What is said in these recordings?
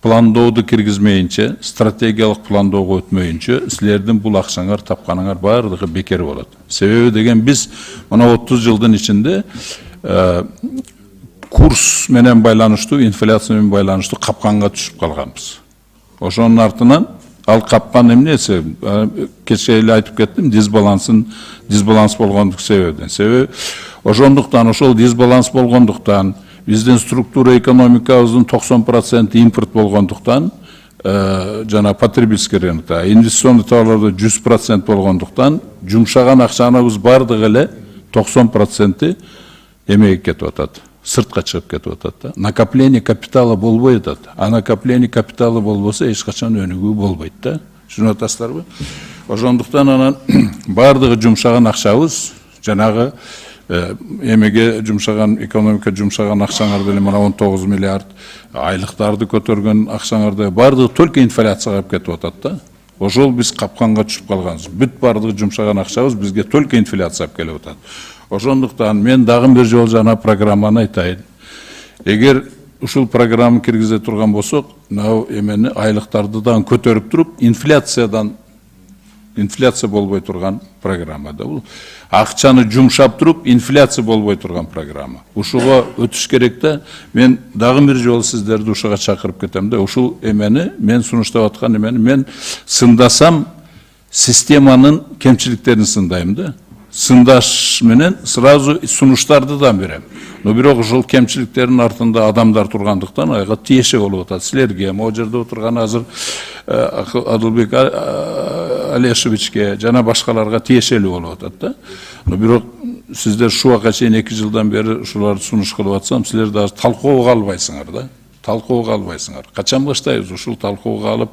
пландоуду киргизмейинче, стратегиялык пландоого өтмөйүнчө, силердин бул акчаңар тапканыңар баардыгы бекер болот. Себеби деген биз мына 30 жылдын ичинде курс менен байланыштуу, инфляция менен байланыштуу капканга түшүп калганбыз. Ошонун артынан ал капкан эмнеси? Кече эле айтып кеттим, дисбаланс болгондук себебинен. Себеби ошондуктан, ошол дисбаланс болгондуктан, биздин структура экономикабыздын 90% импорт болгондуктан, жана потребительский рынокто, инвестиционный товарларда 100% болгондуктан, жумшаган акчаныбыз бардыгы эле 90% эмеге кетип атат, сыртка чыгып кетип атат да. Накопление капитала болбой атат. А накопление капитала болбосо эч качан өнүгүү болбойт да. Түшүнүп атасыздарбы? Ошондуктан анан бардыгы жумшаган акчабыз, жанагы эмеге жумшаган, экономика жумшаган акчаңар деле мына 19 миллиард, айлыктарды көтөргөн акчаңарды бардыгы только инфляцияга кетип атат да. Ошол биз капканга түшүп калганбыз. Бүт бардыгы жумшаган акчабыз бизге только инфляция келип атат. Ошондуктан мен дагы бир жолу жана программаны айтайын. Эгер ушул программа киргизе турган болсок, мына эмени айлыктарды дагы көтөрүп туруп, инфляция болбой турган программа да. Бул акчаны жумшап туруп, инфляция болбой турган программа. Ушуга өтүш керек да. Мен дагы бир жолу сиздерди ушуга чакырып кетем да. Ушул эмени, мен сунуштап аткан эмени мен сындасам, системанын кемчиликтерин сындайм да. Сындаш менен сразу сунуштарды да берем. Но бирок ушул кемчиликтердин артында адамдар тургандыктан айга тиеши болуп атат. Силерге, могу жерде отурган азыр Адылбек Алешевичке жана башкаларга тиешелүү болуп атат да. Но бирок сиздер шуга чейин 2 жылдан бери ушуларды сунуш кылып атсам, силер дагы талкууга албайсыңар да. Талкууга албайсыңар. Качан баштайбыз ушул талкууга алып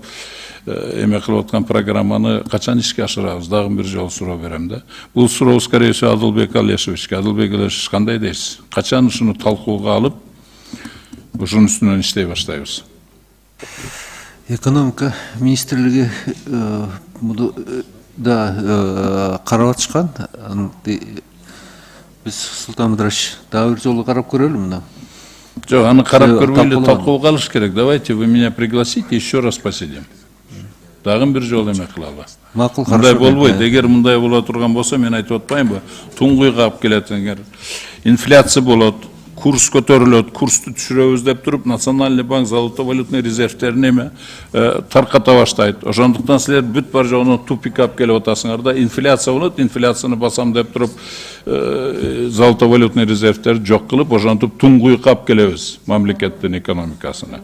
эме кылып аткан программаны качан ишке ашырабыз? Дагы бир жолу суроо берем да. Бул суроо скорее всего Адылбек Алешевичке. Адылбек Алешевич кандай дейсиз? Качан ушуну талкууга алып, ушунун үстүнөн иштей баштайбыз? Экономика министрлиги да карап атышкан. Биз Султан Мыдырач дагы бир жолу карап көрөлү мына. Жок, аны карап көрбөй эле талкууга алыш керек. Давайте вы меня пригласите, еще раз посидим. Дагы бир жолу эме кылалы. Макул, мындай болбойт. Эгер мындай боло турган болсо, мен айтып атпаймынбы? Туңгуйга алып келет. Инфляция болот, курс көтөрүлөт, курсту түшүрөбүз деп туруп, Национальный банк золото-валютный резервтерин эме тарката баштайт. Ошондуктан силер бүт бар жогуну тупикка алып келип атасыңар да. Инфляция болот, инфляцияны басам деп туруп, золото-валютный резервтерди жок кылып, ошентип туңгуйга алып келебиз мамлекеттин экономикасына.